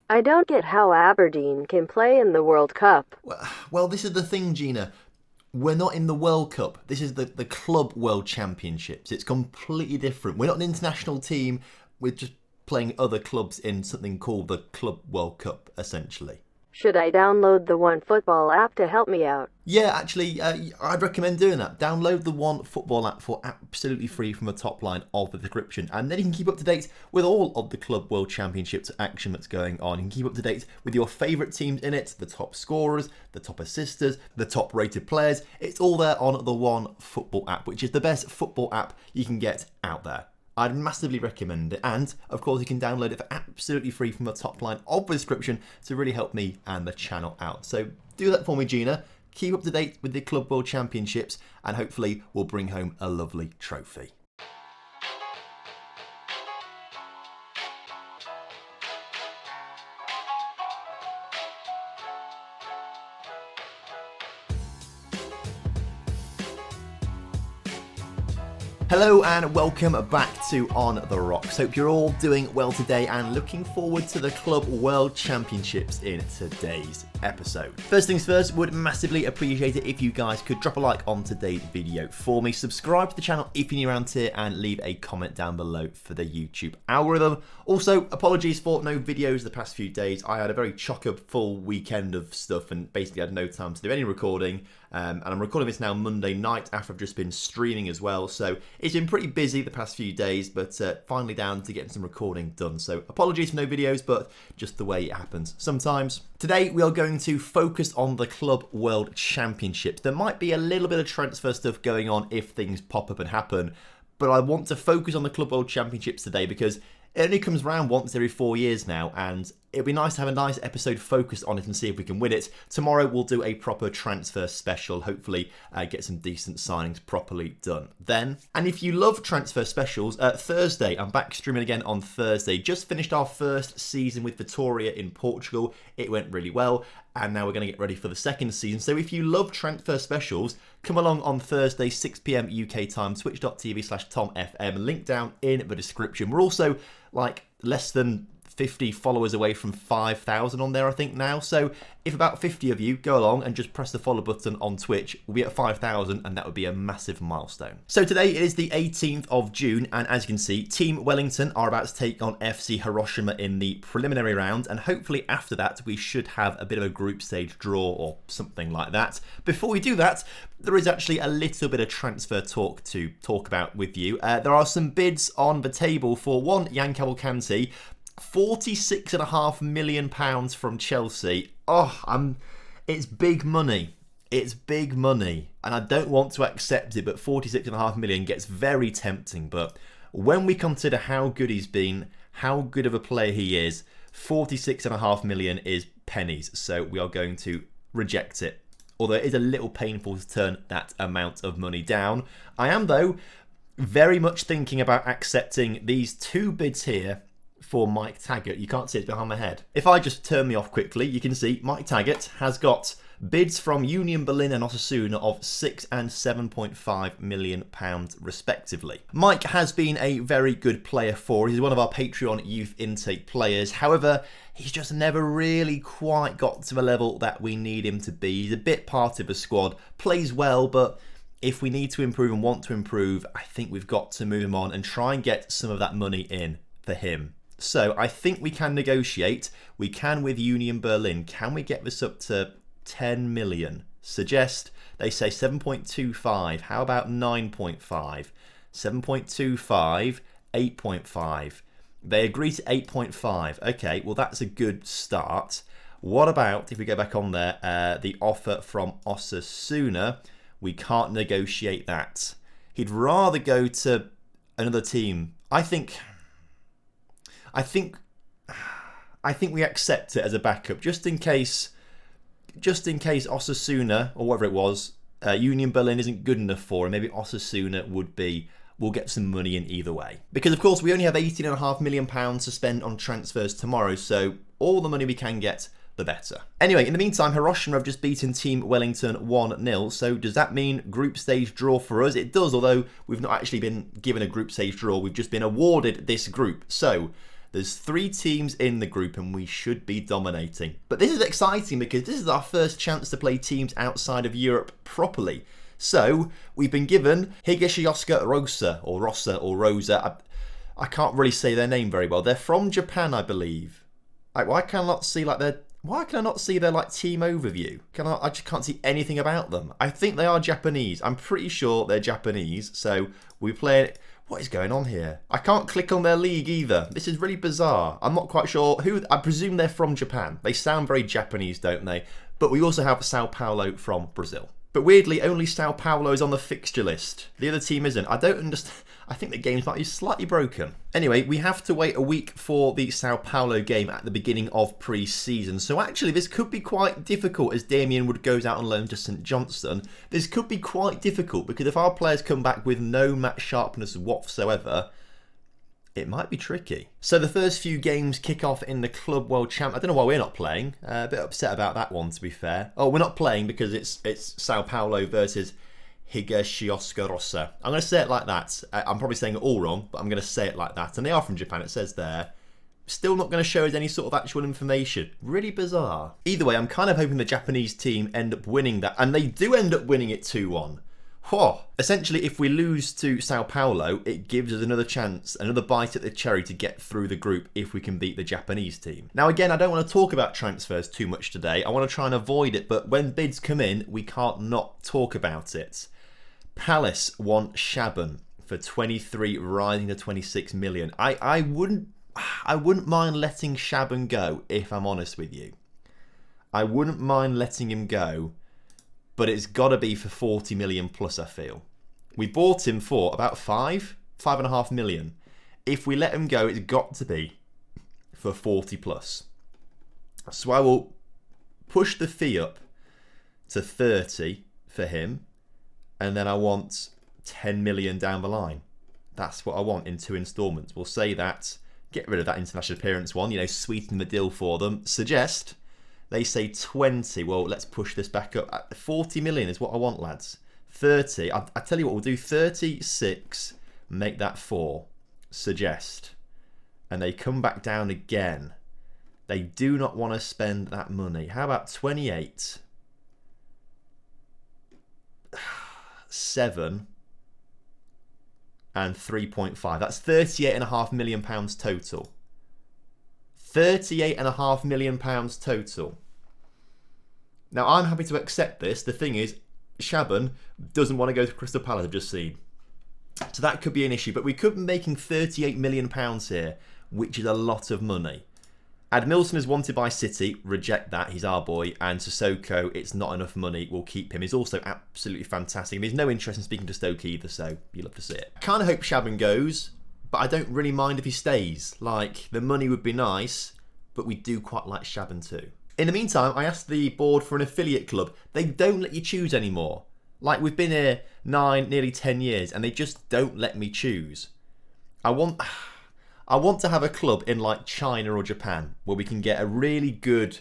I don't get how Aberdeen can play in the World Cup. Well, this is the thing, Gina. We're not in the World Cup. This is the Club World Championships. It's completely different. We're not an international team. We're just playing other clubs in something called the Club World Cup, essentially. Should I download the OneFootball app to help me out? Yeah, actually, I'd recommend doing that. Download the One Football app for absolutely free from the top line of the description, and then you can keep up to date with all of the Club World Championships action that's going on. You can keep up to date with your favourite teams in it, the top scorers, the top assisters, the top rated players. It's all there on the One Football app, which is the best football app you can get out there. I'd massively recommend it, and of course you can download it for absolutely free from the top line of the description to really help me and the channel out. So do that for me, Gina. Keep up to date with the Club World Championships, and hopefully we'll bring home a lovely trophy. Hello and welcome back to On The Rocks. Hope you're all doing well today and looking forward to the Club World Championships in today's episode. First things first, would massively appreciate it if you guys could drop a like on today's video for me, subscribe to the channel if you're new around here, and leave a comment down below for the YouTube algorithm. Also, apologies for no videos the past few days. I had a very chock-a-full weekend of stuff and basically had no time to do any recording. And I'm recording this now Monday night after I've just been streaming as well, so it's been pretty busy the past few days, but finally down to getting some recording done. So apologies for no videos, but just the way it happens sometimes. Today we are going to focus on the Club World Championships. There might be a little bit of transfer stuff going on if things pop up and happen, but I want to focus on the Club World Championships today because it only comes around once every 4 years now, and it'd be nice to have a nice episode focused on it and see if we can win it. Tomorrow we'll do a proper transfer special, hopefully get some decent signings properly done then. And if you love transfer specials, Thursday, I'm back streaming again on Thursday. Just finished our first season with Vitoria in Portugal. It went really well, and now we're going to get ready for the second season. So if you love transfer specials, come along on Thursday, 6 PM UK time, twitch.tv/TomFM, link down in the description. We're also like less than 50 followers away from 5,000 on there, I think, now. So if about 50 of you go along and just press the follow button on Twitch, we'll be at 5,000, and that would be a massive milestone. So today it is the 18th of June, and as you can see, Team Wellington are about to take on FC Hiroshima in the preliminary round, and hopefully after that we should have a bit of a group stage draw or something like that. Before we do that, there is actually a little bit of transfer talk to talk about with you. There are some bids on the table for one, Jan Cavalcanti, £46.5 million from Chelsea. It's big money. It's big money. And I don't want to accept it, but 46.5 million gets very tempting. But when we consider how good he's been, how good of a player he is, 46.5 million is pennies. So we are going to reject it. Although it is a little painful to turn that amount of money down. I am, though, very much thinking about accepting these two bids here for Mike Taggart. You can't see it behind my head. If I just turn me off quickly, you can see Mike Taggart has got bids from Union Berlin and Osasuna of £6 and £7.5 million respectively. Mike has been a very good player for us. He's one of our Patreon youth intake players. However, he's just never really quite got to the level that we need him to be. He's a bit part of the squad, plays well, but if we need to improve and want to improve, I think we've got to move him on and try and get some of that money in for him. So I think we can negotiate. We can with Union Berlin. Can we get this up to 10 million? Suggest they say 7.25. How about 9.5? 7.25, 8.5. They agree to 8.5. Okay, well that's a good start. What about if we go back on there, the offer from Osasuna? We can't negotiate that. He'd rather go to another team. I think we accept it as a backup, just in case Osasuna, or whatever it was, Union Berlin isn't good enough for him. Maybe Osasuna would be. We'll get some money in either way. Because of course we only have £18.5 million to spend on transfers tomorrow, so all the money we can get, the better. Anyway, in the meantime, Hiroshima have just beaten Team Wellington 1-0, so does that mean group stage draw for us? It does, although we've not actually been given a group stage draw, we've just been awarded this group. So There's 3 teams in the group and we should be dominating. But this is exciting because this is our first chance to play teams outside of Europe properly. So we've been given Higashioka Rosa or Rosa. I can't really say their name very well. They're from Japan, I believe. Why can I not see their like team overview? I just can't see anything about them. I think they are Japanese. I'm pretty sure they're Japanese. So we play. What is going on here? I can't click on their league either. This is really bizarre. I'm not quite sure who. I presume they're from Japan. They sound very Japanese, don't they? But we also have Sao Paulo from Brazil. But weirdly, only Sao Paulo is on the fixture list. The other team isn't. I don't understand. I think the games might be slightly broken. Anyway, we have to wait a week for the Sao Paulo game at the beginning of pre-season. So actually, this could be quite difficult as Damien Wood goes out on loan to St Johnstone. This could be quite difficult because if our players come back with no match sharpness whatsoever, it might be tricky. So the first few games kick off in the Club World Champ. I don't know why we're not playing. A bit upset about that one, to be fair. Oh, we're not playing because it's Sao Paulo versus Higashioka Rosa. I'm going to say it like that. I'm probably saying it all wrong, but I'm going to say it like that. And they are from Japan, it says there. Still not going to show us any sort of actual information. Really bizarre. Either way, I'm kind of hoping the Japanese team end up winning that. And they do end up winning it 2-1. Whoa. Essentially, if we lose to Sao Paulo, it gives us another chance, another bite at the cherry to get through the group if we can beat the Japanese team. Now, again, I don't want to talk about transfers too much today. I want to try and avoid it, but when bids come in, we can't not talk about it. Palace want Shaban for 23, rising to 26 million. I wouldn't mind letting Shaban go, if I'm honest with you. I wouldn't mind letting him go, but it's got to be for 40 million plus, I feel. We bought him for about 5.5 million. If we let him go, it's got to be for 40 plus. So I will push the fee up to 30 for him. And then I want 10 million down the line. That's what I want in 2 instalments. We'll say that. Get rid of that international appearance one. Sweeten the deal for them. Suggest. They say 20. Well, let's push this back up. 40 million is what I want, lads. 30. I tell you what, we'll do 36. Make that 4. Suggest. And they come back down again. They do not want to spend that money. How about 28? 7 and 3.5. That's £38.5 million total. £38.5 million total. Now, I'm happy to accept this. The thing is, Shaban doesn't want to go to Crystal Palace, I've just seen. So that could be an issue. But we could be making £38 million here, which is a lot of money. Admilson is wanted by City. Reject that. He's our boy. And Sissoko, it's not enough money. We'll keep him. He's also absolutely fantastic. There's no interest in speaking to Stoke either, so you love to see it. I kind of hope Shaban goes, but I don't really mind if he stays. The money would be nice, but we do quite like Shaban too. In the meantime, I asked the board for an affiliate club. They don't let you choose anymore. We've been here 9, nearly 10 years, and they just don't let me choose. I want to have a club in China or Japan where we can get a really good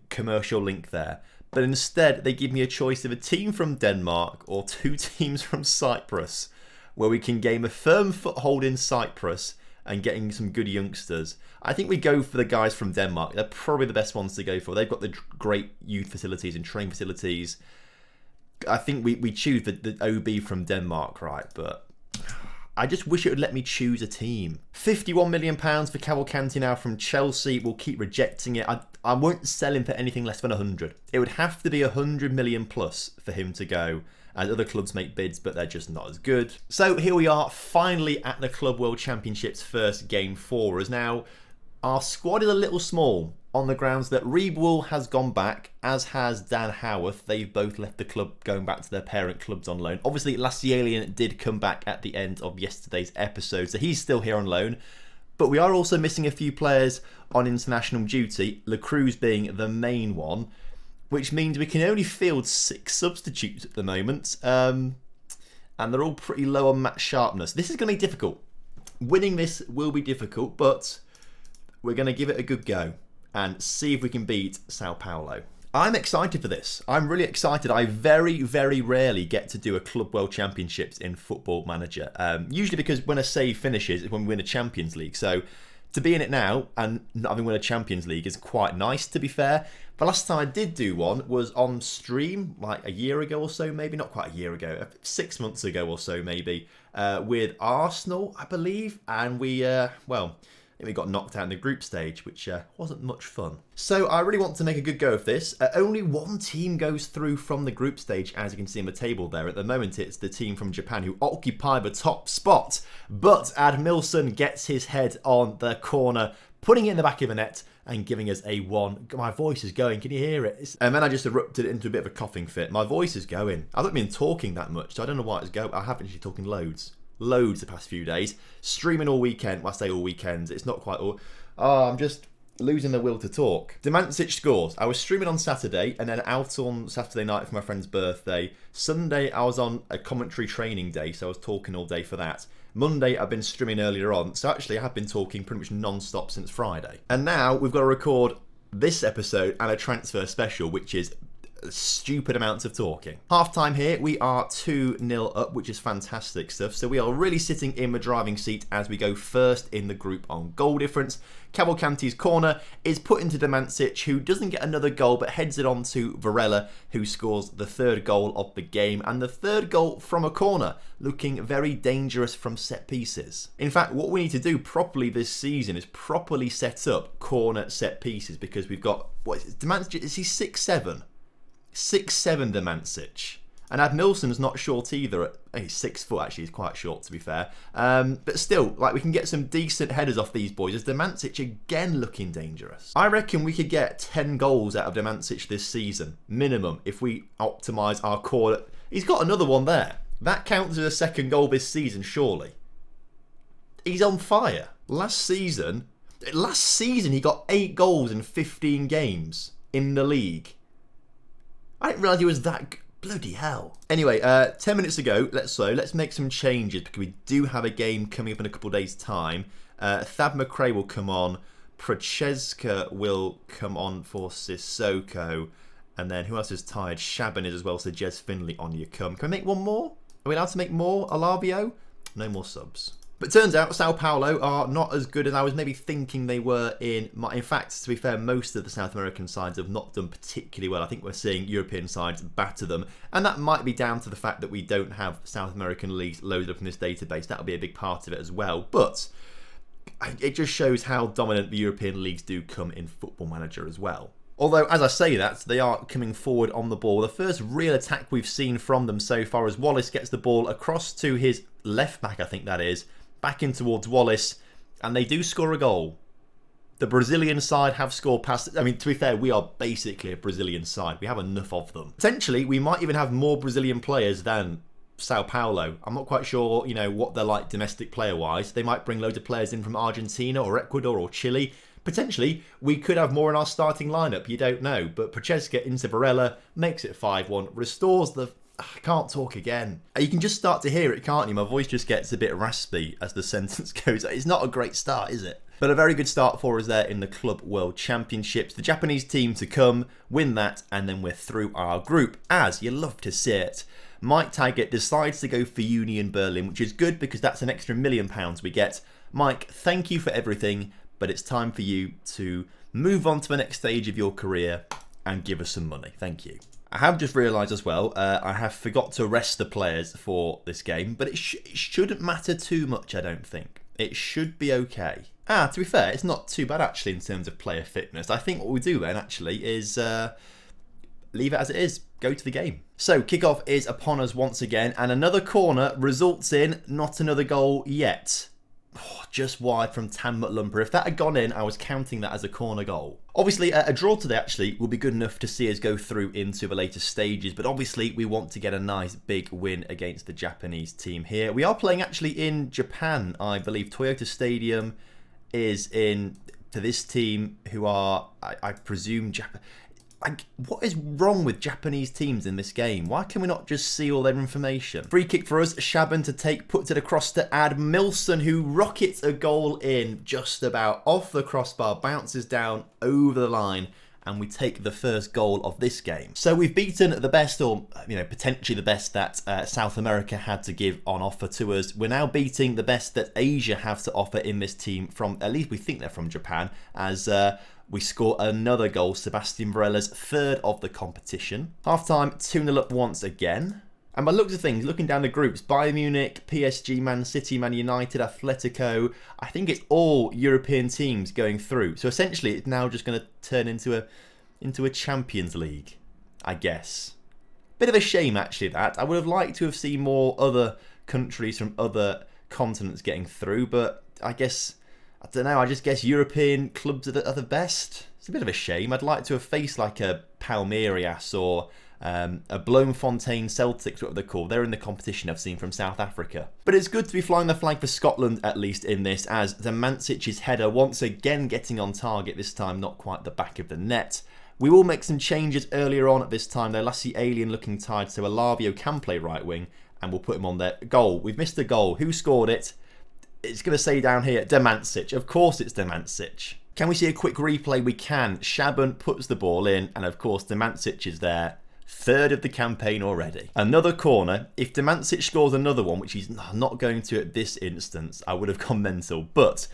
commercial link there. But instead, they give me a choice of a team from Denmark or 2 teams from Cyprus where we can gain a firm foothold in Cyprus and getting some good youngsters. I think we go for the guys from Denmark. They're probably the best ones to go for. They've got the great youth facilities and training facilities. I think we choose the OB from Denmark, right? But I just wish it would let me choose a team. £51 million for Cavalcanti now from Chelsea. We'll keep rejecting it. I won't sell him for anything less than 100. It would have to be 100 million plus for him to go, as other clubs make bids, but they're just not as good. So here we are, finally at the Club World Championships first game for us. Now, our squad is a little small on the grounds that Reeb Wool has gone back, as has Dan Howarth. They've both left the club, going back to their parent clubs on loan. Obviously, Lassialien did come back at the end of yesterday's episode, so he's still here on loan. But we are also missing a few players on international duty, La Cruz being the main one, which means we can only field 6 substitutes at the moment. And they're all pretty low on match sharpness. This is going to be difficult. Winning this will be difficult, but we're going to give it a good go and see if we can beat Sao Paulo. I'm excited for this. I'm really excited. I very, very rarely get to do a Club World Championships in Football Manager. Usually because when a save finishes is when we win a Champions League. So To be in it now and not having won a Champions League is quite nice, to be fair. The last time I did do one was on stream, like a year ago or so, maybe. Not quite a year ago, 6 months ago or so, maybe, with Arsenal, I believe. And we got knocked out in the group stage, which wasn't much fun. So I really want to make a good go of this. Only one team goes through from the group stage, as you can see on the table there. At the moment, it's the team from Japan who occupy the top spot. But Admilson gets his head on the corner, putting it in the back of the net and giving us a 1. My voice is going, can you hear it? And then I just erupted into a bit of a coughing fit. My voice is going. I haven't been talking that much, so I don't know why it's going. I have been actually talking loads the past few days, streaming all weekend. Well, I say all weekends, it's not quite all. I'm just losing the will to talk. Demancic scores. I was streaming on Saturday and then out on Saturday night for my friend's birthday. Sunday I was on a commentary training day, so I was talking all day for that. Monday I've been streaming earlier on, so actually I have been talking pretty much non-stop since Friday. And now we've got to record this episode and a transfer special, which is stupid amounts of talking. Half time here, we are 2-0 up, which is fantastic stuff. So we are really sitting in the driving seat as we go first in the group on goal difference. Cavalcanti's corner is put into Demancic, who doesn't get another goal but heads it on to Varela, who scores the 3rd goal of the game, and the 3rd goal from a corner, looking very dangerous from set pieces. In fact, what we need to do properly this season is properly set up corner set pieces, because we've got, what is it, Demancic, is he 6'7"? 6'7" Demancic. And Admilson's not short either. He's 6 foot, actually. He's quite short, to be fair. But still, like, we can get some decent headers off these boys, as Demancic again looking dangerous. I reckon we could get 10 goals out of Demancic this season, minimum, if we optimise our core. He's got another one there. That counts as a 2nd goal this season, surely. He's on fire. Last season, he got 8 goals in 15 games in the league. I didn't realise he was that bloody hell. Anyway, 10 minutes ago, let's make some changes, because we do have a game coming up in a couple of days' time. Thad McRae will come on. Procheska will come on for Sissoko. And then who else is tired? Shaban is as well, so Jez Finley on your come. Can we make one more? Are we allowed to make more? Alavio? No more subs. But turns out Sao Paulo are not as good as I was maybe thinking they were in fact, to be fair, most of the South American sides have not done particularly well. I think we're seeing European sides batter them. And that might be down to the fact that we don't have South American leagues loaded up in this database. That'll be a big part of it as well. But it just shows how dominant the European leagues do come in Football Manager as well. Although, as I say that, they are coming forward on the ball. The first real attack we've seen from them so far is Wallace gets the ball across to his left back, I think that is. Back in towards Wallace, and they do score a goal. The Brazilian side have scored past. I mean, to be fair, we are basically a Brazilian side. We have enough of them. Potentially, we might even have more Brazilian players than Sao Paulo. I'm not quite sure, what they're like domestic player-wise. They might bring loads of players in from Argentina or Ecuador or Chile. Potentially, we could have more in our starting lineup. You don't know. But Procheska into Varela makes it 5-1, restores the... I can't talk again. You can just start to hear it, can't you? My voice just gets a bit raspy as the sentence goes. It's not a great start, is it? But a very good start for us there in the Club World Championships. The Japanese team to come, win that, and then we're through our group, as you love to see it. Mike Taggart decides to go for Union Berlin, which is good because that's an extra £1 million we get. Mike, thank you for everything, but it's time for you to move on to the next stage of your career and give us some money. Thank you. I have just realised as well, I have forgot to rest the players for this game, but it shouldn't matter too much, I don't think. It should be okay. To be fair, it's not too bad actually in terms of player fitness. I think what we do then actually is leave it as it is, go to the game. So kickoff is upon us once again, and another corner results in not another goal yet. Just wide from Tan Mutlumper. If that had gone in, I was counting that as a corner goal. Obviously, a draw today actually will be good enough to see us go through into the later stages, but obviously we want to get a nice big win against the Japanese team here. We are playing actually in Japan, I believe. Toyota Stadium is in to this team who are, I presume, Japan. Like, what is wrong with Japanese teams in this game? Why can we not just see all their information? Free kick for us. Shaban to take, puts it across to Admilson, who rockets a goal in just about off the crossbar, bounces down over the line, and we take the first goal of this game. So we've beaten the best, or potentially the best that South America had to give on offer to us. We're now beating the best that Asia have to offer in this team from, at least we think they're from Japan, as we score another goal, Sebastian Varella's third of the competition. Half-time, 2-0 up once again. And by the looks of things, looking down the groups, Bayern Munich, PSG, Man City, Man United, Atletico, I think it's all European teams going through. So essentially, it's now just going to turn into a Champions League, I guess. Bit of a shame, actually, that. I would have liked to have seen more other countries from other continents getting through, but I guess, I don't know, I just guess European clubs are the best. It's a bit of a shame. I'd like to have faced like a Palmeiras or a Bloemfontein Celtics, whatever they're called. They're in the competition I've seen from South Africa. But it's good to be flying the flag for Scotland, at least in this, as Zemancic's header once again getting on target, this time not quite the back of the net. We will make some changes earlier on at this time, though. Lassie Alien looking tired, so Alavio can play right wing, and we'll put him on there. Goal. We've missed a goal. Who scored it? It's going to say down here, Zemancic. Of course it's Zemancic. Can we see a quick replay? We can. Shaban puts the ball in, and of course Zemancic is there. Third of the campaign already. Another corner. If Zemancic scores another one, which he's not going to at this instance, I would have gone mental. But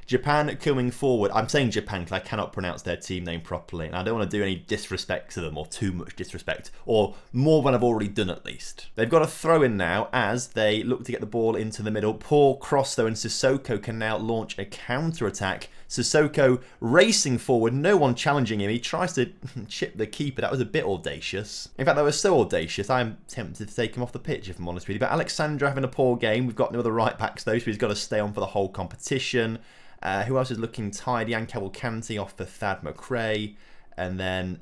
Japan coming forward. I'm saying Japan because I cannot pronounce their team name properly, and I don't want to do any disrespect to them, or too much disrespect, or more than I've already done at least. They've got a throw in now as they look to get the ball into the middle. Poor cross though, and Sissoko can now launch a counter-attack. Sissoko racing forward, no one challenging him. He tries to chip the keeper. That was a bit audacious. In fact, that was so audacious, I'm tempted to take him off the pitch, if I'm honest with you. But Alexandra having a poor game. We've got no other right backs though, so he's got to stay on for the whole competition. Who else is looking tired? Jan Cavalcanti off for Thad McRae. And then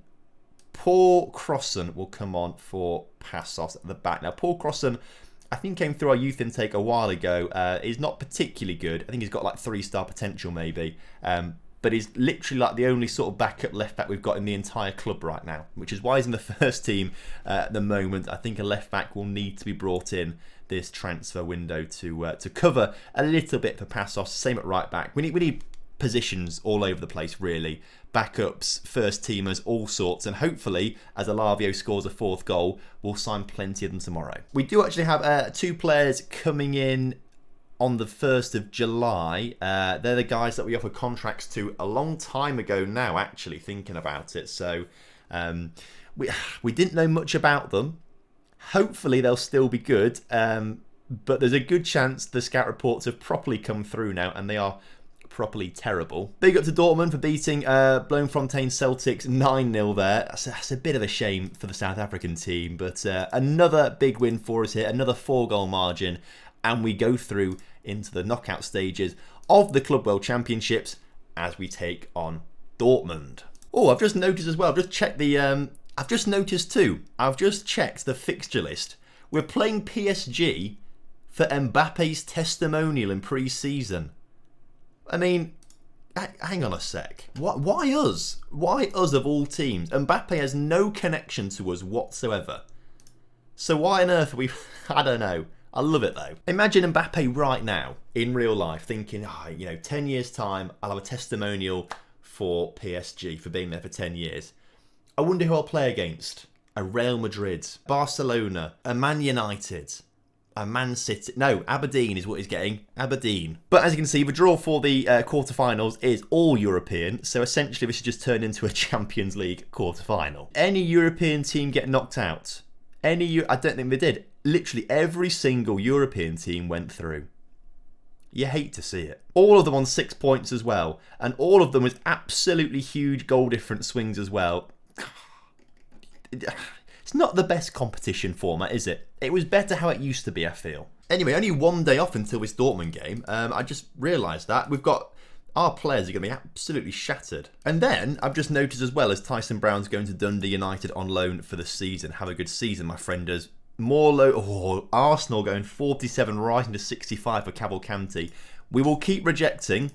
Paul Crossan will come on for Passos at the back. Now, Paul Crossan, I think, came through our youth intake a while ago. He's not particularly good. I think he's got like 3-star potential maybe. But he's literally like the only sort of backup left back we've got in the entire club right now, which is why he's in the first team at the moment. I think a left back will need to be brought in this transfer window to cover a little bit for Passos. Same at right back. We need positions all over the place, really. Backups, first teamers, all sorts. And hopefully, as Alavio scores a 4th goal, we'll sign plenty of them tomorrow. We do actually have 2 players coming in on the 1st of July. They're the guys that we offered contracts to a long time ago now, actually, thinking about it. So we didn't know much about them. Hopefully they'll still be good, but there's a good chance the scout reports have properly come through now, and they are properly terrible. Big up to Dortmund for beating Bloemfontein Celtics 9-0 there. That's a bit of a shame for the South African team, but another big win for us here, another 4-goal margin, and we go through into the knockout stages of the Club World Championships as we take on Dortmund. Oh, I've just noticed as well, I've just noticed too, I've just checked the fixture list. We're playing PSG for Mbappe's testimonial in pre-season. I mean, hang on a sec. Why us? Why us of all teams? Mbappe has no connection to us whatsoever. So why on earth are we... I don't know. I love it though. Imagine Mbappe right now, in real life, thinking, 10 years time, I'll have a testimonial for PSG for being there for 10 years. I wonder who I'll play against. A Real Madrid, Barcelona, a Man United, a Man City. No, Aberdeen is what he's getting. Aberdeen. But as you can see, the draw for the quarterfinals is all European. So essentially, this has just turned into a Champions League quarterfinal. Any European team get knocked out? I don't think they did. Literally every single European team went through. You hate to see it. All of them on 6 points as well. And all of them with absolutely huge goal difference swings as well. It's not the best competition format, is it? It was better how it used to be, I feel. Anyway, only one day off until this Dortmund game. I just realised that. Our players are going to be absolutely shattered. And then, I've just noticed as well, as Tyson Brown's going to Dundee United on loan for the season. Have a good season, my friend does. Arsenal going 47 rising to 65 for Cavalcanti. We will keep rejecting,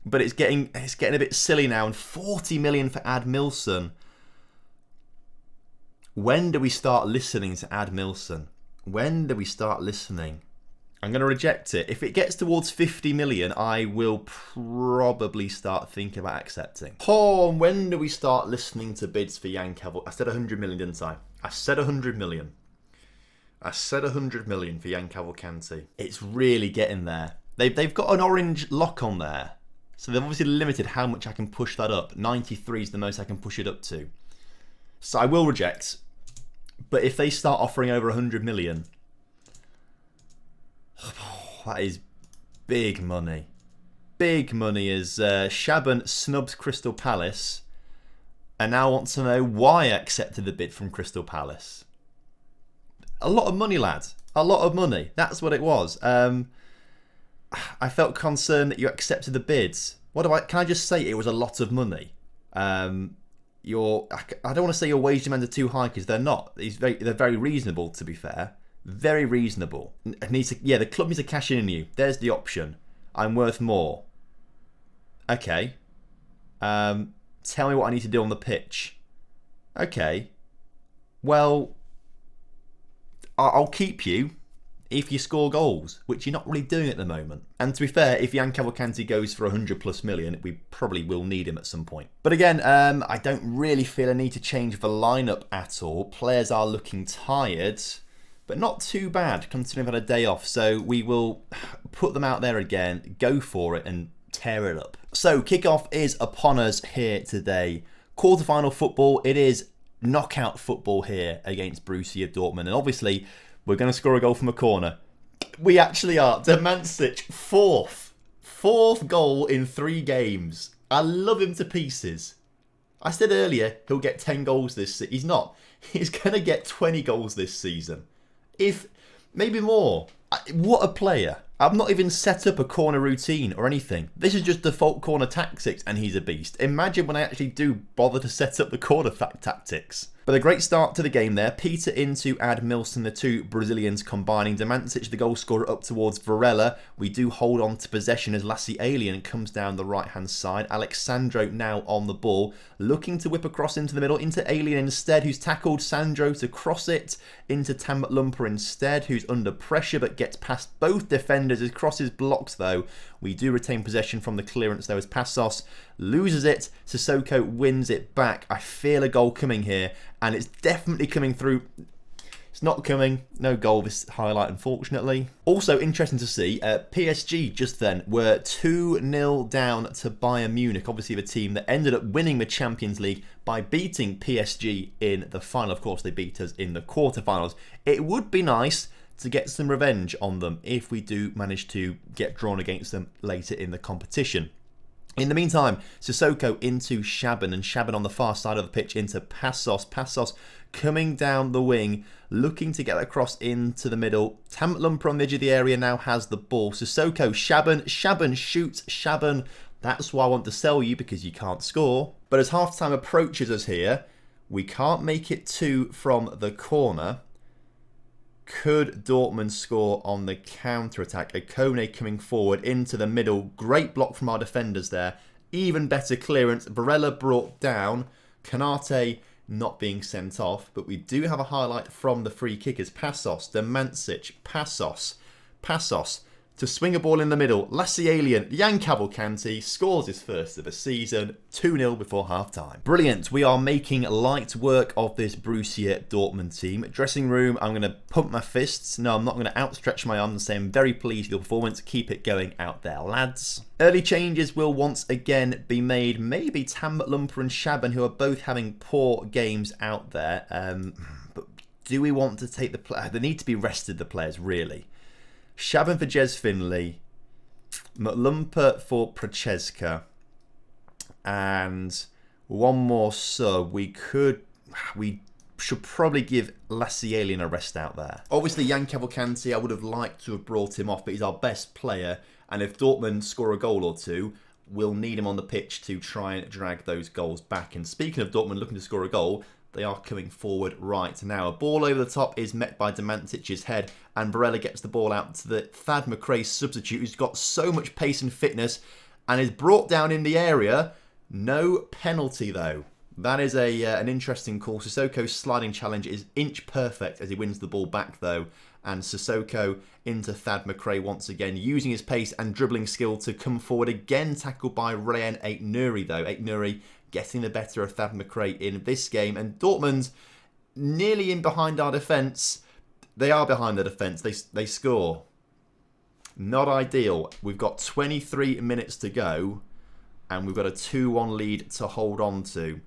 but it's getting a bit silly now. And 40 million for Admilson. When do we start listening to Admilson? When do we start listening? I'm going to reject it. If it gets towards 50 million, I will probably start thinking about accepting. Oh, and when do we start listening to bids for Jan Caval? I said 100 million, didn't I? I said 100 million. I said 100 million for Jan Cavalcanti. It's really getting there. They've got an orange lock on there. So they've obviously limited how much I can push that up. 93 is the most I can push it up to. So I will reject. But if they start offering over 100 million... that is big money. Big money as Shaban snubs Crystal Palace and now wants to know why I accepted the bid from Crystal Palace. A lot of money, lad. A lot of money. That's what it was. I felt concerned that you accepted the bids. Can I just say it was a lot of money? I don't want to say your wage demands are too high because they're not. They're very reasonable, to be fair. Very reasonable. The club needs to cash in on you. There's the option. I'm worth more. Okay. Tell me what I need to do on the pitch. Okay. Well, I'll keep you if you score goals, which you're not really doing at the moment. And to be fair, if Jan Cavalcanti goes for 100 plus million, we probably will need him at some point. But again, I don't really feel a need to change the lineup at all. Players are looking tired, but not too bad considering I've had a day off. So we will put them out there again, go for it and tear it up. So kickoff is upon us here today. Quarterfinal football. It is knockout football here against Borussia Dortmund. And obviously, we're going to score a goal from a corner. We actually are. Demancic, fourth goal in 3 games. I love him to pieces. I said earlier he'll get 10 goals this season. He's not. He's going to get 20 goals this season. If maybe more. What a player. I've not even set up a corner routine or anything. This is just default corner tactics and he's a beast. Imagine when I actually do bother to set up the corner tactics. But a great start to the game there. Peter in to add Milson, the 2 Brazilians combining. Demancic, the goal scorer, up towards Varela. We do hold on to possession as Lassie Alien comes down the right-hand side. Alexandro now on the ball, looking to whip across into the middle, into Alien instead, who's tackled Sandro to cross it into Tam Lumper instead, who's under pressure but gets past both defenders as crosses blocks though. We do retain possession from the clearance though as Passos loses it. Sissoko wins it back. I feel a goal coming here and it's definitely coming through. It's not coming. No goal this highlight, unfortunately. Also interesting to see, PSG just then were 2-0 down to Bayern Munich. Obviously the team that ended up winning the Champions League by beating PSG in the final. Of course, they beat us in the quarterfinals. It would be nice to get some revenge on them if we do manage to get drawn against them later in the competition. In the meantime, Sissoko into Shaban and Shaban on the far side of the pitch into Passos. Passos coming down the wing, looking to get across into the middle. Tam Lumper on the edge of the area now has the ball. Sissoko, Shaban, Shaban shoots, Shaban. That's why I want to sell you because you can't score. But as half-time approaches us here, we can't make it 2 from the corner. Could Dortmund score on the counter-attack? Akone coming forward into the middle. Great block from our defenders there. Even better clearance. Varela brought down. Kanate not being sent off. But we do have a highlight from the free kickers. Passos, Demancic, Passos to swing a ball in the middle. Lassie Alien, Jan Cavalcanti scores his first of the season. 2-0 before half-time. Brilliant. We are making light work of this Borussia Dortmund team. Dressing room, I'm going to pump my fists. No, I'm not going to outstretch my arms and say I'm very pleased with your performance. Keep it going out there, lads. Early changes will once again be made. Maybe Tam Lumper and Shaban, who are both having poor games out there. But do we want to take the play? They need to be rested, the players, really. Shaban for Jez Finley, Lumper for Procheska, and one more sub. We should probably give Lassie Alien a rest out there. Obviously, Jan Cavalcanti, I would have liked to have brought him off, but he's our best player. And if Dortmund score a goal or two, we'll need him on the pitch to try and drag those goals back. And speaking of Dortmund looking to score a goal, they are coming forward right now. A ball over the top is met by Demancic's head, and Barella gets the ball out to the Thad McRae substitute, who's got so much pace and fitness, and is brought down in the area. No penalty, though. That is an interesting call. Sissoko's sliding challenge is inch perfect as he wins the ball back, though. And Sissoko into Thad McRae once again, using his pace and dribbling skill to come forward again, tackled by Rayan Aitnouri, though. Aitnouri getting the better of Thad McRae in this game. And Dortmund nearly in behind our defence. They are behind the defence. They score. Not ideal. We've got 23 minutes to go, and we've got a 2-1 lead to hold on to.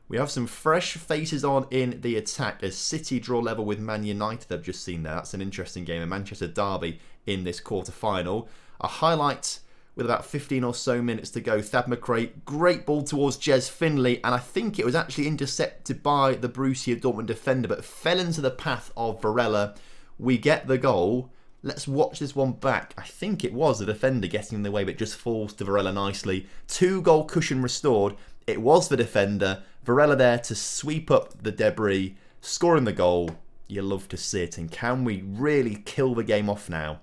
We have some fresh faces on in the attack as City draw level with Man United. I've just seen there. That's an interesting game. A Manchester derby in this quarter-final. A highlight with about 15 or so minutes to go. Thad McRae, great ball towards Jez Finley, and I think it was actually intercepted by the Borussia Dortmund defender, but fell into the path of Varela. We get the goal. Let's watch this one back. I think it was the defender getting in the way, but it just falls to Varela nicely. 2-goal cushion restored. It was the defender. Varela there to sweep up the debris, scoring the goal. You love to see it. And can we really kill the game off now?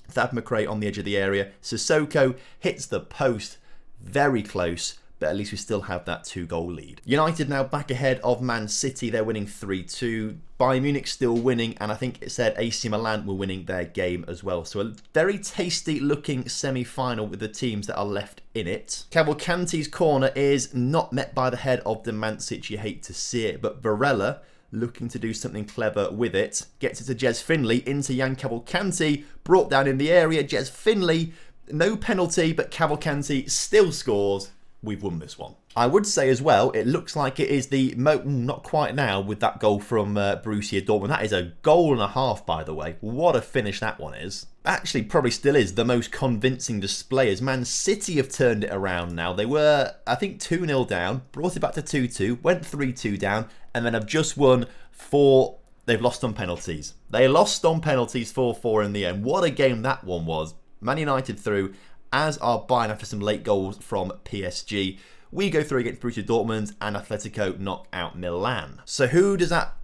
Thad McRae on the edge of the area. Sissoko hits the post. Very close, but at least we still have that 2-goal lead. United now back ahead of Man City. They're winning 3-2. Bayern Munich still winning, and I think it said AC Milan were winning their game as well. So a very tasty looking semi-final with the teams that are left in it. Cavalcanti's corner is not met by the head of Demancic. You hate to see it, but Varela looking to do something clever with it. Gets it to Jez Finley, into Jan Cavalcanti, brought down in the area. Jez Finley, no penalty, but Cavalcanti still scores. We've won this one. I would say as well, it looks like it is the not quite now with that goal from Borussia Dortmund. That is a goal and a half, by the way. What a finish that one is. Actually, probably still is the most convincing display as Man City have turned it around now. They were, I think, 2-0 down, brought it back to 2-2, went 3-2 down, and then have just won 4. They've lost on penalties. They lost on penalties 4-4 in the end. What a game that one was. Man United through, as are Bayern after some late goals from PSG. We go through against Borussia Dortmund, and Atletico knock out Milan. So who does that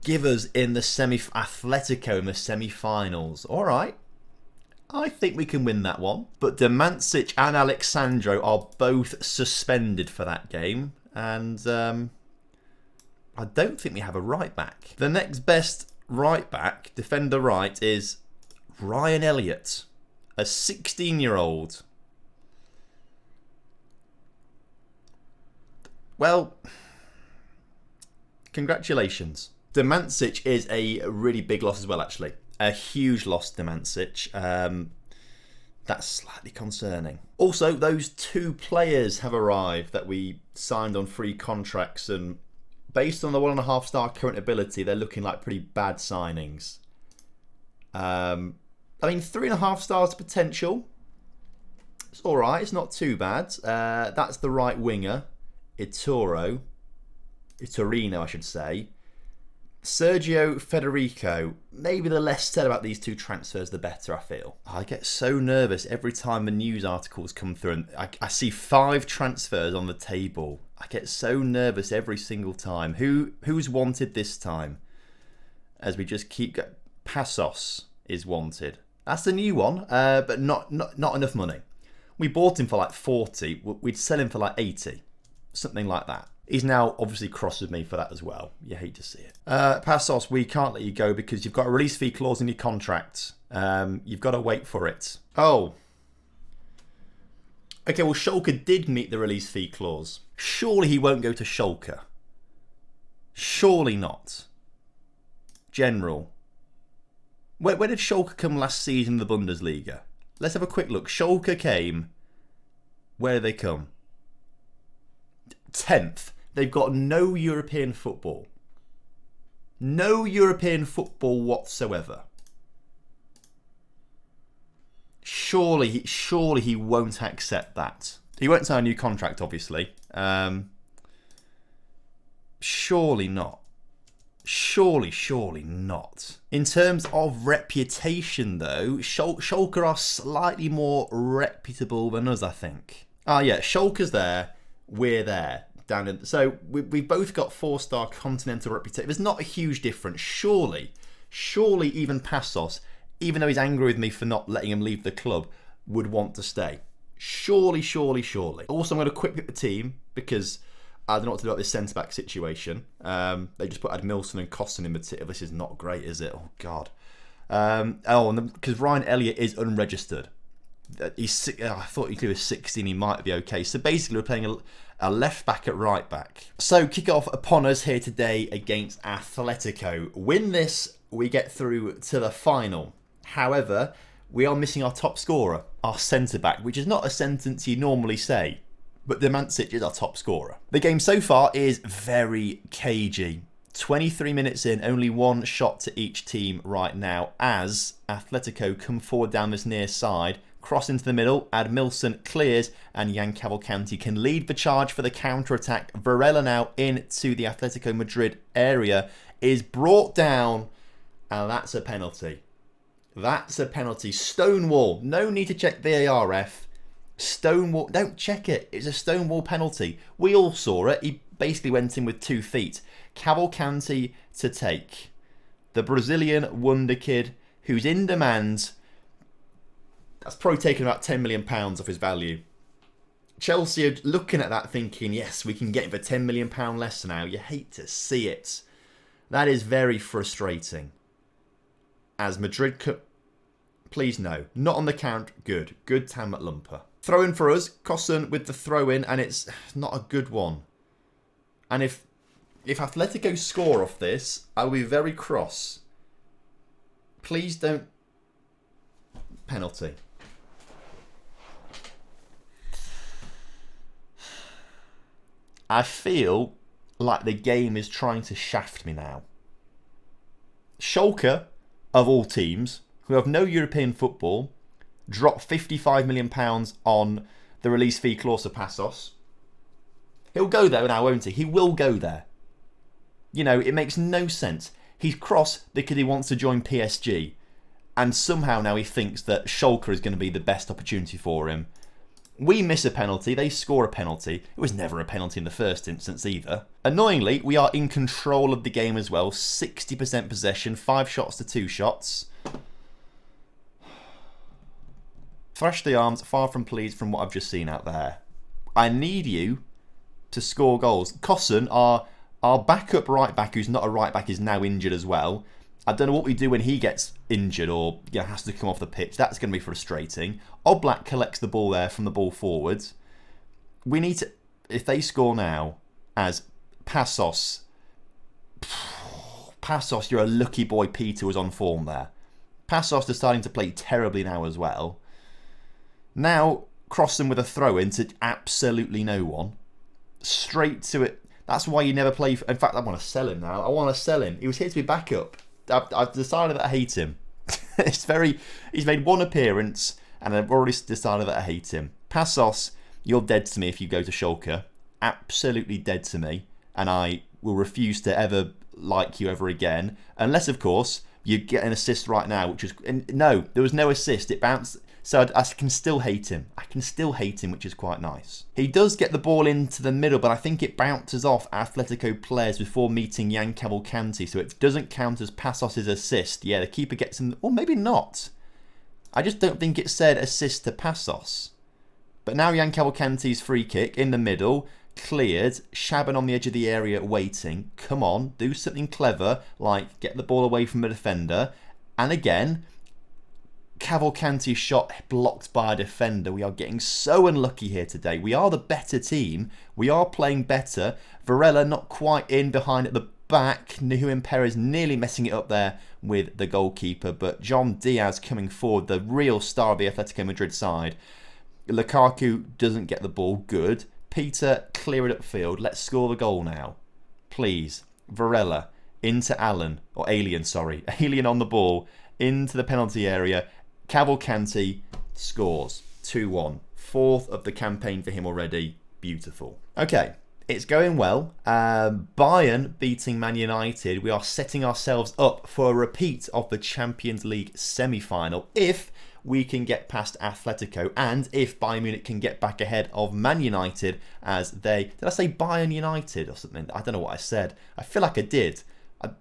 give us in the Atletico in the semi-finals? All right. I think we can win that one. But Demancic and Alexandro are both suspended for that game. And I don't think we have a right back. The next best right back, defender right, is Ryan Elliott, a 16-year-old. Well, congratulations. Demancic is a really big loss as well, actually. A huge loss, Demancic. That's slightly concerning. Also, those 2 players have arrived that we signed on free contracts, and based on the 1.5-star current ability, they're looking like pretty bad signings. I mean, 3.5 stars potential. It's all right. It's not too bad. That's the right winger. Iturrino, I should say. Sergio Federico. Maybe the less said about these 2 transfers, the better, I feel. I get so nervous every time the news articles come through and I see 5 transfers on the table. I get so nervous every single time. Who's wanted this time? As we just keep going. Passos is wanted. That's a new one, but not enough money. We bought him for like 40. We'd sell him for like 80. Something like that. He's now obviously cross with me for that as well. You hate to see it. Passos, we can't let you go because you've got a release fee clause in your contract. You've got to wait for it. Oh. Okay, well, Schalke did meet the release fee clause. Surely he won't go to Schalke. Surely not. General. Where did Schalke come last season in the Bundesliga? Let's have a quick look. Schalke came. Where did they come? 10th. They've got no European football. No European football whatsoever. Surely he won't accept that. He won't sign a new contract, obviously. Surely not. Surely not. In terms of reputation, though, Schalke are slightly more reputable than us, I think. Yeah, Schalke's there. We're there. So we've both got 4-star continental reputation. There's not a huge difference. Surely even Passos, even though he's angry with me for not letting him leave the club, would want to stay. Surely. Also, I'm going to quick pick the team because I don't know what to do about this centre-back situation. They just put Admilson and Costin in particular. This is not great, is it? Oh, God. Because Ryan Elliott is unregistered. I thought he was 16, he might be okay. So basically we're playing a left back at right back. So kick off upon us here today against Atletico. Win this, we get through to the final. However, we are missing our top scorer, our centre back, which is not a sentence you normally say, but Demancic is our top scorer. The game so far is very cagey. 23 minutes in, only one shot to each team right now as Atletico come forward down this near side. Cross into the middle, Admilson clears, and Jan Cavalcanti can lead the charge for the counter-attack. Varela now into the Atletico Madrid area, is brought down, and that's a penalty. That's a penalty. Stonewall. No need to check VARF. Stonewall. Don't check it. It's a Stonewall penalty. We all saw it. He basically went in with 2 feet. Cavalcanti to take. The Brazilian wonder kid who's in demand. That's probably taken about £10 million off his value. Chelsea are looking at that thinking, yes, we can get him for £10 million less now. You hate to see it. That is very frustrating. As Madrid please no. Not on the count. Good. Good Tam at Lumper. Throw in for us. Cosson with the throw in, and it's not a good one. And if Atletico score off this, I will be very cross. Please don't. Penalty. I feel like the game is trying to shaft me now. Schalke, of all teams, who have no European football, drop £55 million on the release fee clause of Passos. He'll go there now, won't he? He will go there. You know, it makes no sense. He's cross because he wants to join PSG. And somehow now he thinks that Schalke is going to be the best opportunity for him. We miss a penalty, they score a penalty. It was never a penalty in the first instance either. Annoyingly, we are in control of the game as well. 60% possession, 5 shots to 2 shots. Thrash the arms, far from pleased from what I've just seen out there. I need you to score goals. Cosson, our backup right back, who's not a right back, is now injured as well. I don't know what we do when he gets injured or has to come off the pitch. That's going to be frustrating. Oblak collects the ball there from the ball forwards. We need to... If they score now as Passos... Passos, you're a lucky boy Peter was on form there. Passos is starting to play terribly now as well. Now, cross them with a throw-in to absolutely no one. Straight to it. That's why you never play... In fact, I want to sell him now. I want to sell him. He was here to be backup. I've decided that I hate him. He's made 1 appearance and I've already decided that I hate him. Passos, you're dead to me if you go to Schalke. Absolutely dead to me. And I will refuse to ever like you ever again. Unless, of course, you get an assist right now, which is... No, there was no assist. It bounced... So I can still hate him. I can still hate him, which is quite nice. He does get the ball into the middle, but I think it bounces off Atletico players before meeting Jan Cavalcanti, so it doesn't count as Passos' assist. Yeah, the keeper gets him, or maybe not. I just don't think it said assist to Passos. But now Jan Cavalcanti's free kick in the middle, cleared. Shaban on the edge of the area waiting. Come on, do something clever, like get the ball away from a defender. And again... Cavalcanti shot blocked by a defender. We are getting so unlucky here today. We are the better team. We are playing better. Varela not quite in behind at the back. Nuhuin Perez nearly messing it up there with the goalkeeper. But John Diaz coming forward, the real star of the Atletico Madrid side. Lukaku doesn't get the ball. Good. Peter, clear it upfield. Let's score the goal now. Please. Varela into Allen. Or Alien, sorry. Alien on the ball. Into the penalty area. Cavalcanti scores 2-1. 4th of the campaign for him already. Beautiful. Okay, it's going well. Bayern beating Man United. We are setting ourselves up for a repeat of the Champions League semi-final if we can get past Atletico and if Bayern Munich can get back ahead of Man United as they... Did I say Bayern United or something? I don't know what I said. I feel like I did. I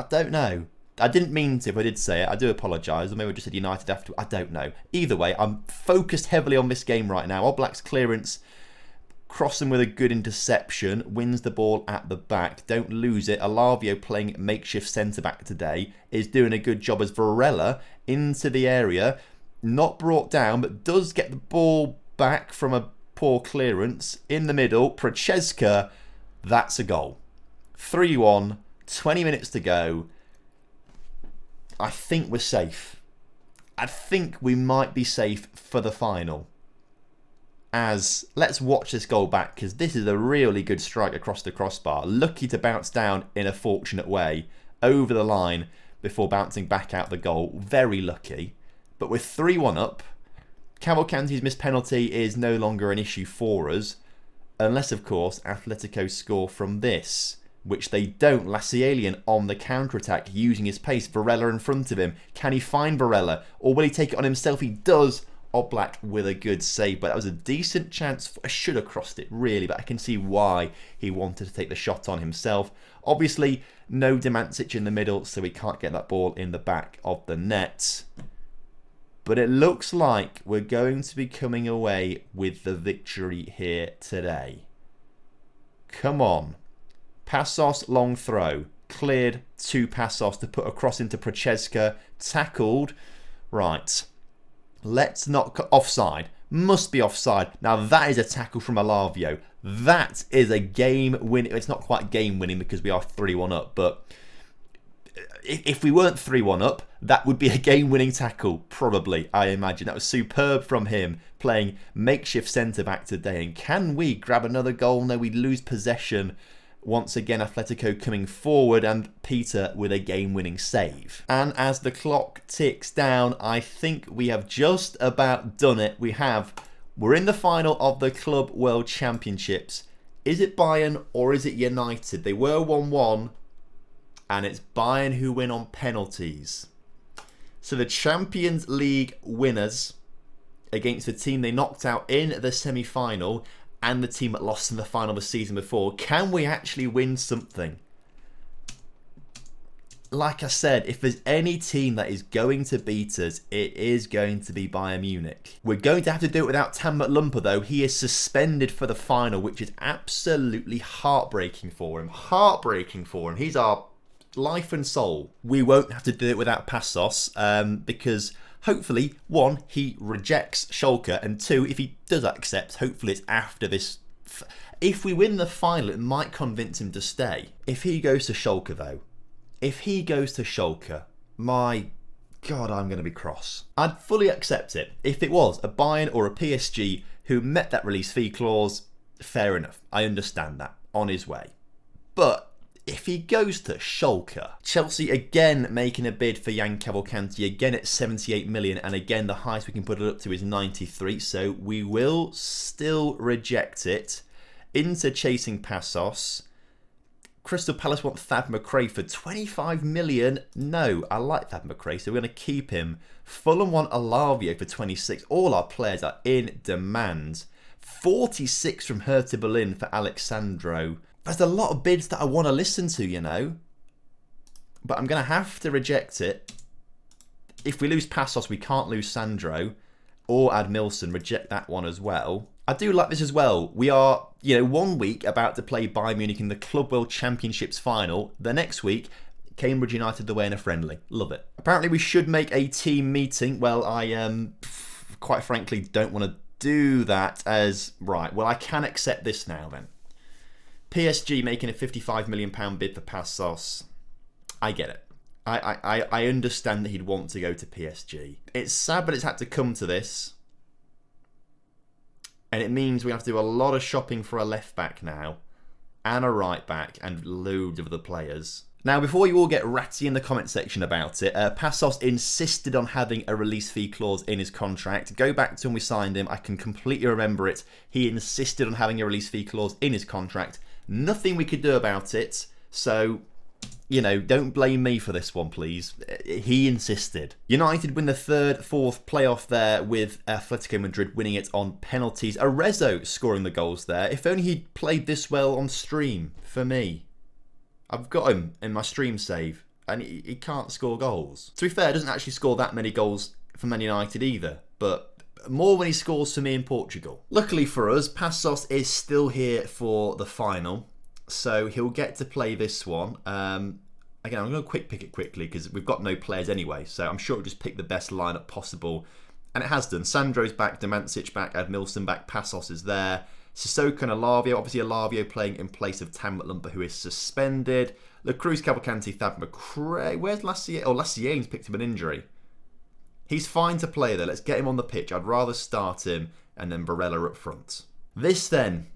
don't know. I didn't mean to, if I did say it. I do apologise. Or maybe I just said United after. I don't know. Either way, I'm focused heavily on this game right now. Oblak's clearance crossing with a good interception, wins the ball at the back. Don't lose it. Alavio, playing makeshift centre-back today, is doing a good job as Varela into the area. Not brought down, but does get the ball back from a poor clearance. In the middle, Prochaska, that's a goal. 3-1, 20 minutes to go. I think we're safe. I think we might be safe for the final. As let's watch this goal back, because this is a really good strike across the crossbar. Lucky to bounce down in a fortunate way over the line before bouncing back out the goal. Very lucky. But we're 3-1 up. Cavalcanti's missed penalty is no longer an issue for us. Unless, of course, Atletico score from this, which they don't. Lacialian on the counter-attack using his pace. Varela in front of him. Can he find Varela? Or will he take it on himself? He does. Oblak with a good save, but that was a decent chance. I should have crossed it, really, but I can see why he wanted to take the shot on himself. Obviously, no Demancic in the middle, so we can't get that ball in the back of the net. But it looks like we're going to be coming away with the victory here today. Come on. Passos, long throw. Cleared to Passos to put across into Prochaska. Tackled. Right. Let's not... Offside. Must be offside. Now that is a tackle from Alavio. That is a game winning... It's not quite game winning because we are 3-1 up, but... If we weren't 3-1 up, that would be a game-winning tackle, probably, I imagine. That was superb from him, playing makeshift centre-back today. And can we grab another goal? No, we lose possession. Once again, Atletico coming forward and Peter with a game-winning save. And as the clock ticks down, I think we have just about done it. We're in the final of the Club World Championships. Is it Bayern or is it United? They were 1-1. And it's Bayern who win on penalties. So the Champions League winners against the team they knocked out in the semi-final and the team that lost in the final the season before. Can we actually win something? Like I said, if there's any team that is going to beat us, it is going to be Bayern Munich. We're going to have to do it without Tambert Lumper though. He is suspended for the final, which is absolutely heartbreaking for him. Heartbreaking for him. He's our... life and soul. We won't have to do it without Passos because hopefully, one, he rejects Schalke, and two, if he does accept, hopefully it's after this. If we win the final, it might convince him to stay. If he goes to Schalke though, my God, I'm going to be cross. I'd fully accept it. If it was a Bayern or a PSG who met that release fee clause, fair enough. I understand that. On his way. But if he goes to Schalke, Chelsea again making a bid for Jan Cavalcanti, again at 78 million, and again the highest we can put it up to is 93, so we will still reject it. Into chasing Passos. Crystal Palace want Thad McRae for 25 million. No, I like Thad McRae, so we're going to keep him. Fulham want Alavio for 26. All our players are in demand. 46 from Hertha Berlin for Alexandro. There's a lot of bids that I want to listen to, you know. But I'm going to have to reject it. If we lose Passos, we can't lose Sandro. Or Admilson, reject that one as well. I do like this as well. We are, 1 week about to play Bayern Munich in the Club World Championships final. The next week, Cambridge United away in a friendly. Love it. Apparently we should make a team meeting. Well, I quite frankly don't want to do that as... Right, well, I can accept this now then. PSG making a £55 million bid for Passos. I get it. I understand that he'd want to go to PSG. It's sad, but it's had to come to this. And it means we have to do a lot of shopping for a left back now. And a right back. And loads of other players. Now, before you all get ratty in the comment section about it, Passos insisted on having a release fee clause in his contract. Go back to when we signed him. I can completely remember it. He insisted on having a release fee clause in his contract. Nothing we could do about it. So, don't blame me for this one, please. He insisted. United win the fourth playoff there with Atletico Madrid winning it on penalties. Arezzo scoring the goals there. If only he'd played this well on stream for me. I've got him in my stream save and he can't score goals. To be fair, he doesn't actually score that many goals for Man United either. But More when he scores for me in Portugal. Luckily for us, Passos is still here for the final, so he'll get to play this one. Again, I'm going to quick pick it quickly because we've got no players anyway, so I'm sure we'll just pick the best lineup possible. And it has done. Sandro's back, Domancic back, Admilson back, Passos is there. Sissoko and Alavio, obviously Alavio playing in place of Tam Lumper, who is suspended. La Cruz, Cavalcanti, Thad McRae. Where's Lassier? Oh, Lassier's picked up an injury. He's fine to play though. Let's get him on the pitch. I'd rather start him and then Barella up front. This then,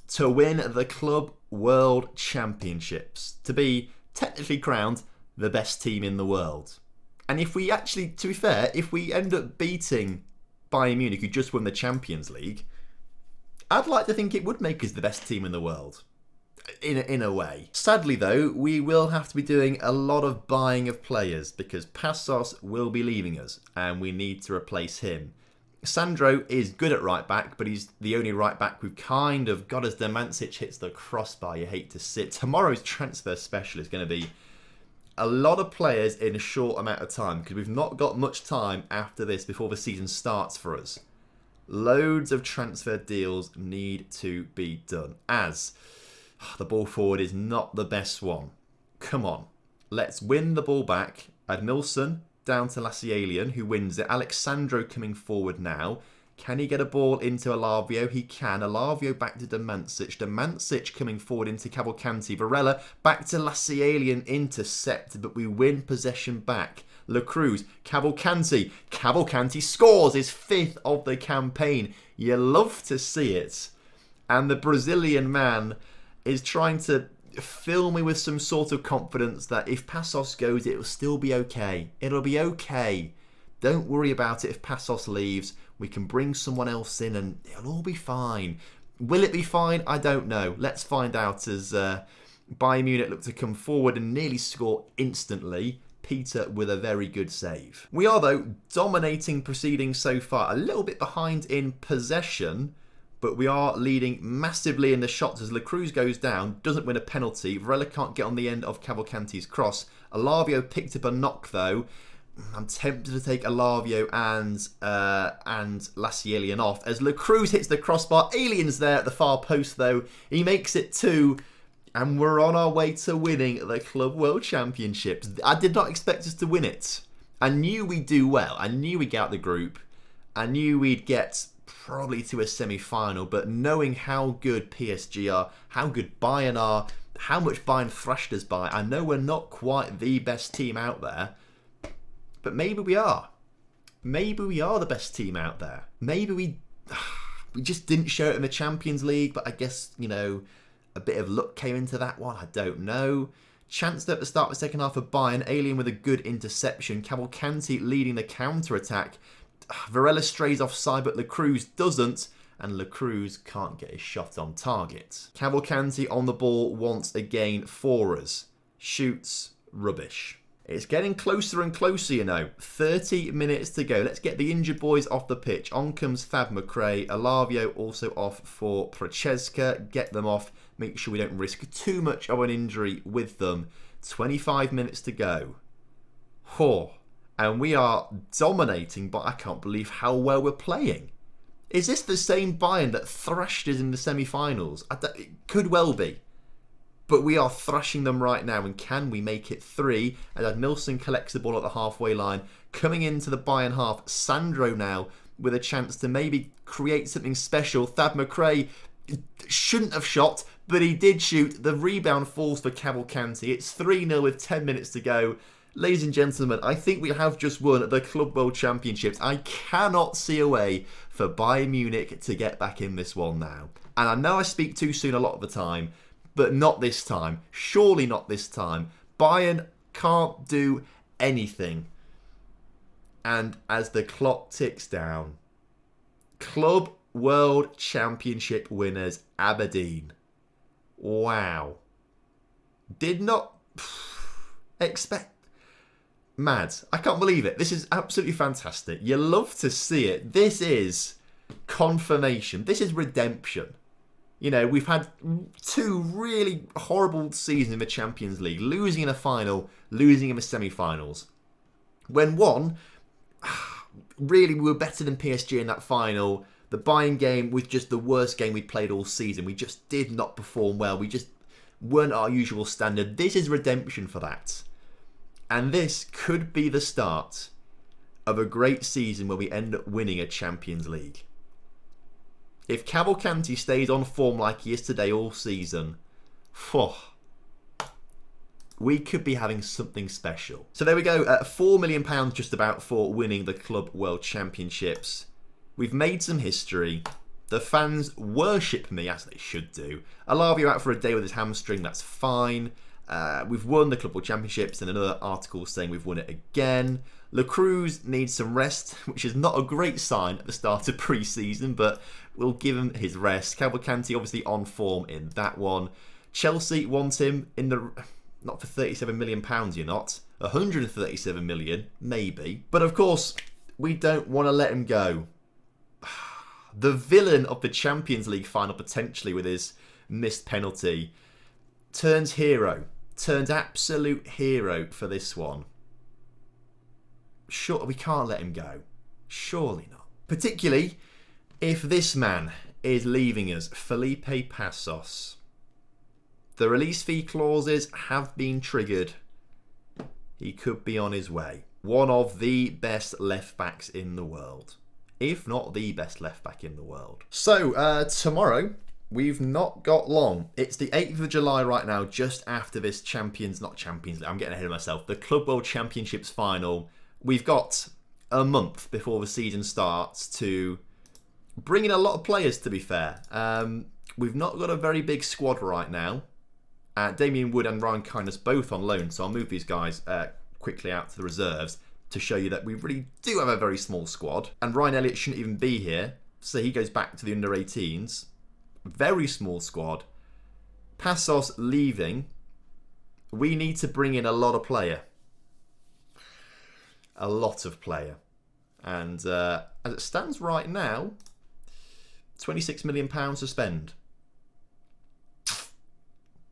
to win the Club World Championships. To be technically crowned the best team in the world. And if we actually, to be fair, if we end up beating Bayern Munich, who just won the Champions League, I'd like to think it would make us the best team in the world. In a way. Sadly though, we will have to be doing a lot of buying of players because Passos will be leaving us and we need to replace him. Sandro is good at right back, but he's the only right back we've kind of got as Domancic hits the crossbar. You hate to see it. Tomorrow's transfer special is going to be a lot of players in a short amount of time because we've not got much time after this before the season starts for us. Loads of transfer deals need to be done as the ball forward is not the best one. Come on. Let's win the ball back. Admilson down to Lassialian who wins it. Alexandro coming forward now. Can he get a ball into Alavio? He can. Alavio back to Domancic. Domancic coming forward into Cavalcanti. Varela back to Lassialian, intercepted, but we win possession back. La Cruz, Cavalcanti. Cavalcanti scores his 5th of the campaign. You love to see it. And the Brazilian man is trying to fill me with some sort of confidence that if Passos goes, it'll still be okay. It'll be okay. Don't worry about it if Passos leaves. We can bring someone else in and it'll all be fine. Will it be fine? I don't know. Let's find out as Bayern Munich look to come forward and nearly score instantly. Peter with a very good save. We are, though, dominating proceedings so far. A little bit behind in possession, but we are leading massively in the shots as La Cruz goes down, doesn't win a penalty. Varela can't get on the end of Cavalcanti's cross. Alavio picked up a knock, though. I'm tempted to take Alavio and Lassialian off as La Cruz hits the crossbar. Alien's there at the far post, though. He makes it 2. And we're on our way to winning the Club World Championships. I did not expect us to win it. I knew we'd do well. I knew we'd get out the group. I knew we'd get probably to a semi-final. But knowing how good PSG are, how good Bayern are, how much Bayern thrashed us by, I know we're not quite the best team out there. But maybe we are. Maybe we are the best team out there. Maybe we just didn't show it in the Champions League. But I guess, you know, a bit of luck came into that one. I don't know. Chance at the start of the second half of Bayern. Alien with a good interception. Cavalcanti leading the counter-attack. Varela strays offside, but La Cruz doesn't. And La Cruz can't get his shot on target. Cavalcanti on the ball once again for us. Shoots. Rubbish. It's getting closer and closer, you know. 30 minutes to go. Let's get the injured boys off the pitch. On comes Thad McRae. Alavio also off for Procheska. Get them off. Make sure we don't risk too much of an injury with them. 25 minutes to go. And we are dominating, but I can't believe how well we're playing. Is this the same Bayern that thrashed us in the semi-finals? It could well be. But we are thrashing them right now. And can we make it 3? As Admilson collects the ball at the halfway line. Coming into the Bayern half. Sandro now with a chance to maybe create something special. Thad McRae shouldn't have shot, but he did shoot. The rebound falls for Cavalcanti. It's 3-0 with 10 minutes to go. Ladies and gentlemen, I think we have just won the Club World Championships. I cannot see a way for Bayern Munich to get back in this one now. And I know I speak too soon a lot of the time, but not this time. Surely not this time. Bayern can't do anything. And as the clock ticks down, Club World Championship winners Aberdeen. Wow. Did not expect. Mad. I can't believe it. This is absolutely fantastic. You love to see it. This is confirmation. This is redemption. You know, we've had 2 really horrible seasons in the Champions League. Losing in a final, losing in the semi-finals. When one, really, we were better than PSG in that final. The Bayern game was just the worst game we played all season. We just did not perform well. We just weren't our usual standard. This is redemption for that. And this could be the start of a great season where we end up winning a Champions League. If Cavalcanti stays on form like he is today all season, we could be having something special. So there we go, £4 million just about for winning the Club World Championships. We've made some history. The fans worship me, as they should do. Alavio out for a day with his hamstring, that's fine. We've won the Club World Championships, and another article saying we've won it again. La Cruz needs some rest, which is not a great sign at the start of pre-season, but we'll give him his rest. Cavalcanti obviously on form in that one. Chelsea want him in the... Not for £37 million, you're not. 137 million, maybe. But of course, we don't want to let him go. The villain of the Champions League final, potentially, with his missed penalty, turns hero. Turned absolute hero for this one. Sure, we can't let him go. Surely not. Particularly if this man is leaving us, Felipe Passos. The release fee clauses have been triggered. He could be on his way. One of the best left backs in the world. If not the best left back in the world. So, tomorrow, we've not got long. It's the 8th of July right now, just after this I'm getting ahead of myself. The Club World Championships final. We've got a month before the season starts to bring in a lot of players, to be fair. We've not got a very big squad right now. Damien Wood and Ryan Kindness both on loan, so I'll move these guys quickly out to the reserves to show you that we really do have a very small squad. And Ryan Elliott shouldn't even be here, so he goes back to the under-18s. Very small squad. Passos leaving. We need to bring in a lot of player. A lot of player. And as it stands right now, £26 million to spend.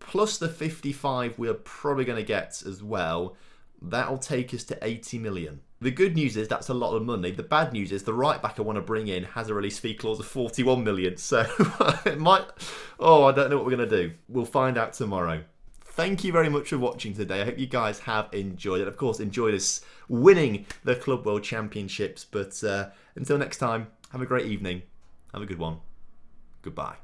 Plus the 55 we're probably going to get as well. That'll take us to 80 million. The good news is that's a lot of money. The bad news is the right back I want to bring in has a release fee clause of 41 million. So it might... Oh, I don't know what we're going to do. We'll find out tomorrow. Thank you very much for watching today. I hope you guys have enjoyed it. Of course, enjoyed us winning the Club World Championships. But until next time, have a great evening. Have a good one. Goodbye.